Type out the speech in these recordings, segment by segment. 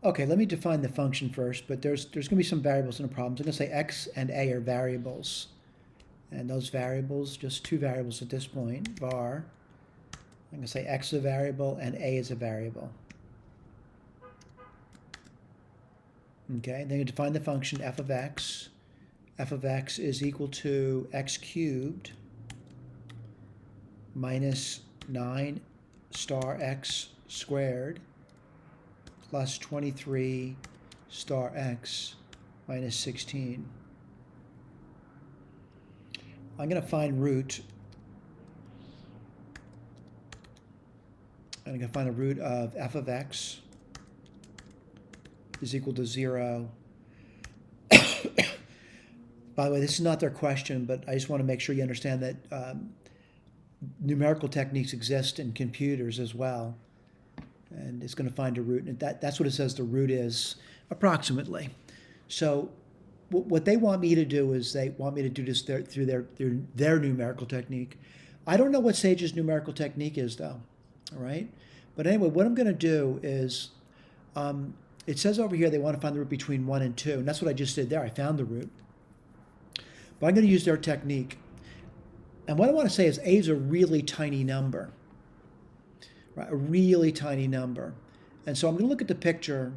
Okay, let me define the function first, but there's going to be some variables in the problem. So I'm going to say x and a are variables. And those variables, just two variables at this point, var. I'm going to say x is a variable and a is a variable. Okay, then you define the function f of x. F of x is equal to x cubed minus 9 star x squared plus 23 star x minus 16. I'm going to find root. I'm going to find a root of f of x is equal to 0. By the way, this is not their question, but I just want to make sure you understand that numerical techniques exist in computers as well. And it's going to find a root, and that's what it says the root is, approximately. So what they want me to do is they want me to do this through their numerical technique. I don't know what Sage's numerical technique is, though. All right? But anyway, what I'm going to do is, it says over here they want to find the root between 1 and 2, and that's what I just did there. I found the root. But I'm going to use their technique. And what I want to say is a is a really tiny number. Right? A really tiny number. And so I'm going to look at the picture,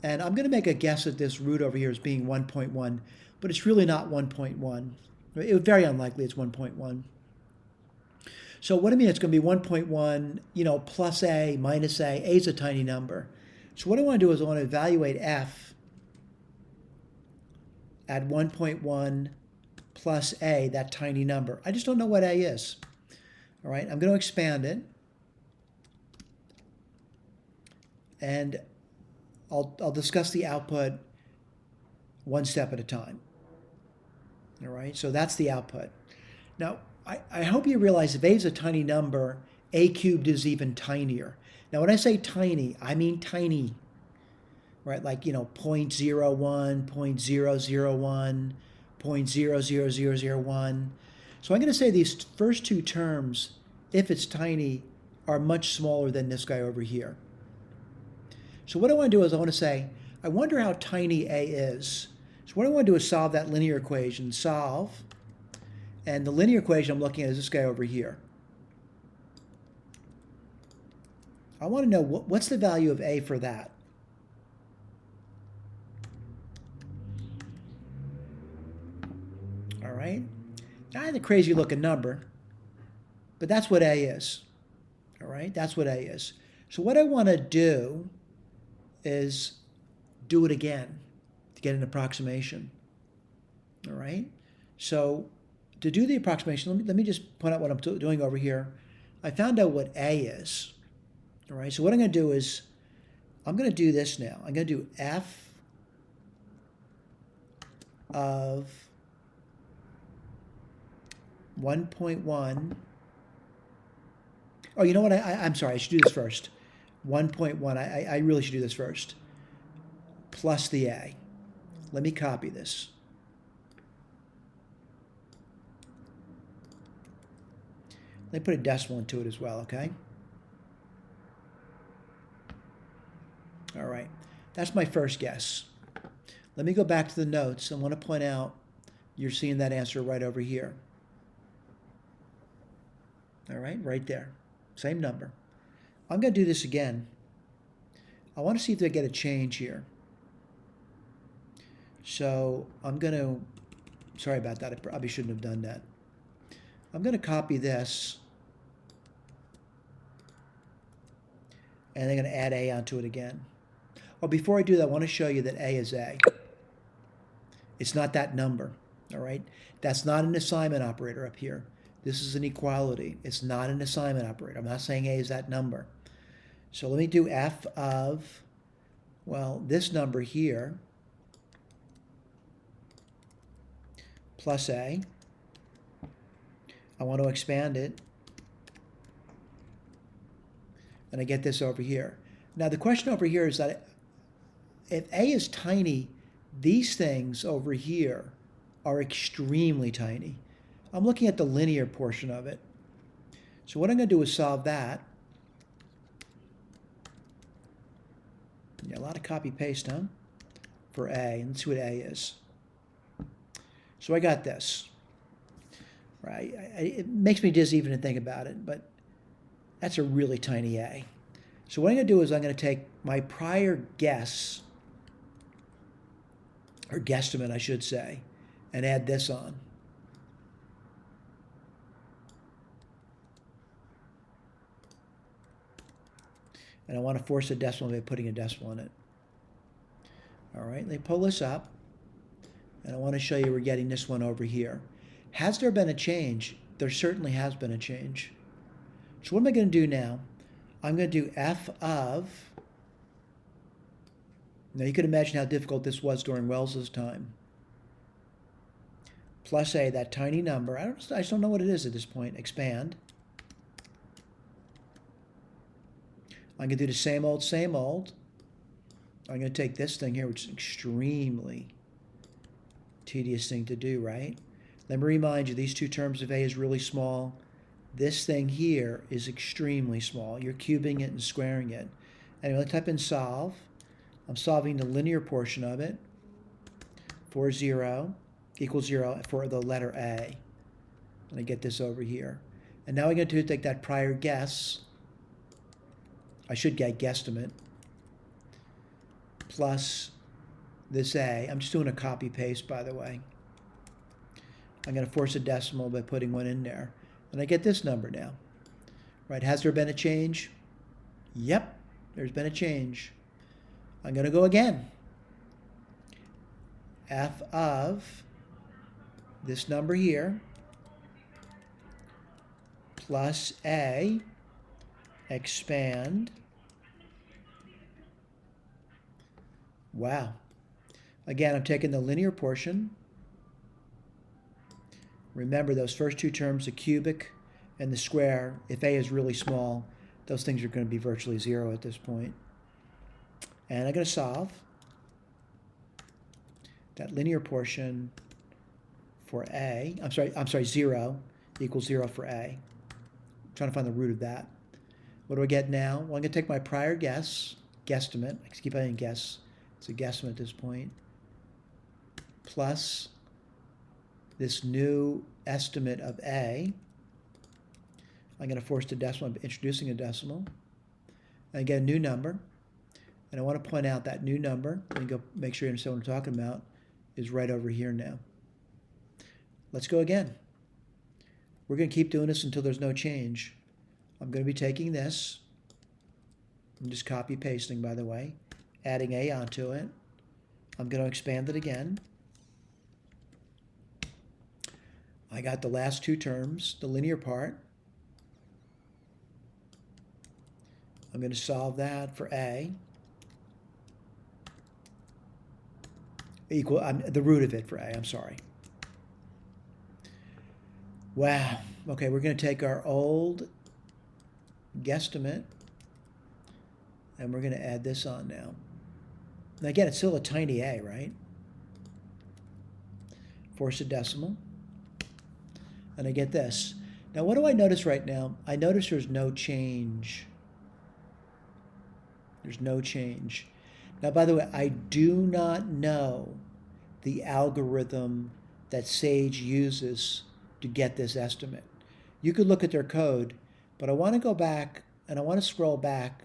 and I'm going to make a guess at this root over here as being 1.1, but it's really not 1.1. It's very unlikely it's 1.1. So what I mean, it's going to be 1.1, plus a, minus a. A is a tiny number. So what I want to do is I want to evaluate f at 1.1 plus a, that tiny number. I just don't know what a is. All right, I'm going to expand it. And I'll discuss the output one step at a time. All right, so that's the output. Now, I hope you realize if a is a tiny number, a cubed is even tinier. Now, when I say tiny, I mean tiny, right? Like, 0.01, 0.001, 0.00001. So I'm going to say these first two terms, if it's tiny, are much smaller than this guy over here. So what I want to do is I want to say, I wonder how tiny a is. So what I want to do is solve that linear equation. Solve. And the linear equation I'm looking at is this guy over here. I want to know what's the value of a for that. All right. Not a crazy looking number, but that's what a is. All right. That's what a is. So what I want to do is do it again to get an approximation. All right. So to do the approximation, let me just point out what I'm doing over here. I found out what a is. All right. So what I'm going to do is I'm going to do this now. I'm going to do f of 1.1. Oh, you know what? I'm sorry. I should do this first. 1.1. I really should do this first. Plus the a. Let me copy this. Let me put a decimal into it as well, okay? All right. That's my first guess. Let me go back to the notes. I want to point out you're seeing that answer right over here. All right, right there. Same number. I'm going to do this again. I want to see if they get a change here. So I'm going to, sorry about that. I probably shouldn't have done that. I'm going to copy this. And I'm going to add a onto it again. Oh, before I do that, I want to show you that a is a. It's not that number, all right? That's not an assignment operator up here. This is an equality. It's not an assignment operator. I'm not saying a is that number. So let me do f of, well, this number here plus a. I want to expand it. And I get this over here. Now the question over here is that if a is tiny, these things over here are extremely tiny. I'm looking at the linear portion of it. So what I'm going to do is solve that. Yeah, a lot of copy paste, huh? For A. Let's see what A is. So I got this. Right? It makes me dizzy even to think about it, but that's a really tiny A. So what I'm going to do is I'm going to take my prior guess, or guesstimate, I should say, and add this on. And I want to force a decimal by putting a decimal in it. All right, let me pull this up. And I want to show you we're getting this one over here. Has there been a change? There certainly has been a change. So what am I going to do now? I'm going to do f of, now you can imagine how difficult this was during Wells's time, plus a, that tiny number. I just don't know what it is at this point. Expand. I'm going to do the same old, same old. I'm going to take this thing here, which is an extremely tedious thing to do, right? Let me remind you, these two terms of A is really small. This thing here is extremely small. You're cubing it and squaring it. Anyway, let's type in solve. I'm solving the linear portion of it for 0 equals 0 for the letter A. And I get this over here. And now I'm going to take that prior guess. I should get guesstimate plus this A. I'm just doing a copy paste, by the way. I'm going to force a decimal by putting one in there. And I get this number now. Right, has there been a change? Yep, there's been a change. I'm going to go again. F of this number here plus A, expand. Wow. Again, I'm taking the linear portion. Remember those first two terms, the cubic and the square, if A is really small, those things are going to be virtually 0 at this point. And I'm going to solve that linear portion for A. I'm sorry, 0 equals 0 for A. I'm trying to find the root of that. What do I get now? Well, I'm going to take my prior guess, guesstimate. I keep adding guess. It's a guesstimate at this point. Plus this new estimate of A. I'm going to force the decimal. I'm introducing a decimal. I get a new number. And I want to point out that new number, and go make sure you understand what I'm talking about, is right over here now. Let's go again. We're going to keep doing this until there's no change. I'm going to be taking this. I'm just copy pasting, by the way, adding A onto it. I'm going to expand it again. I got the last two terms, the linear part. I'm going to solve that for A. Equal, the root of it for A, I'm sorry. Wow. Okay, we're going to take our old guesstimate and we're going to add this on now. And again, it's still a tiny A, right? Force a decimal. And I get this. Now, what do I notice right now? I notice there's no change. There's no change. Now, by the way, I do not know the algorithm that Sage uses to get this estimate. You could look at their code, but I want to go back and I want to scroll back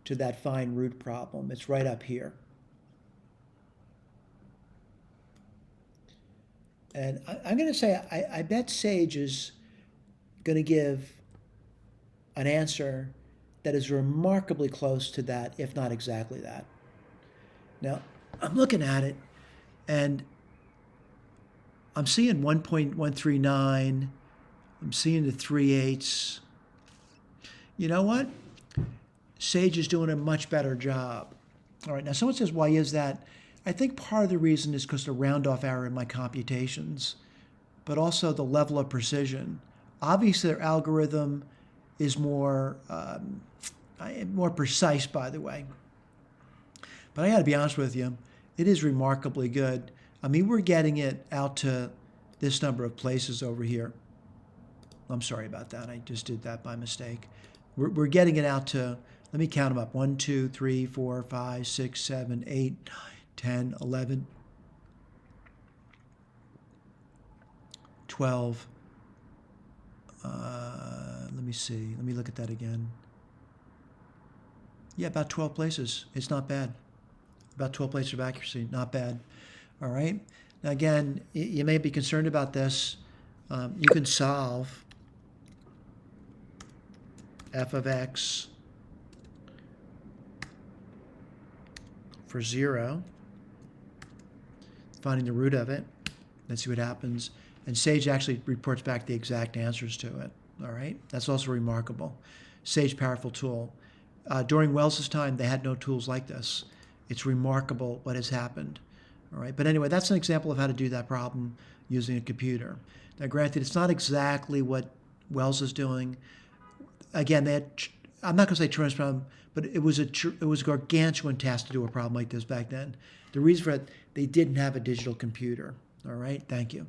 to that find root problem. It's right up here. And I'm going to say, I bet Sage is going to give an answer that is remarkably close to that, if not exactly that. Now, I'm looking at it, and I'm seeing 1.139. I'm seeing the 3/8. You know what? Sage is doing a much better job. All right, now someone says, why is that? I think part of the reason is because the round-off error in my computations, but also the level of precision. Obviously, their algorithm is more precise, by the way. But I got to be honest with you, it is remarkably good. I mean, we're getting it out to this number of places over here. I'm sorry about that. I just did that by mistake. We're getting it out to Let me count them up. 1, 2, 3, 4, 5, 6, 7, 8, 9, 10, 11, 12. Let me see. Let me look at that again. Yeah, about 12 places. It's not bad. About 12 places of accuracy. Not bad. All right. Now, again, you may be concerned about this. You can solve f of x for 0, finding the root of it. Let's see what happens. And Sage actually reports back the exact answers to it. All right. That's also remarkable. Sage, powerful tool. During Wells's time, they had no tools like this. It's remarkable what has happened. All right. But anyway, that's an example of how to do that problem using a computer. Now, granted, it's not exactly what Wells is doing. Again, they had, I'm not going to say tremendous problem, but it was a gargantuan task to do a problem like this back then. The reason for it, they didn't have a digital computer. All right. Thank you.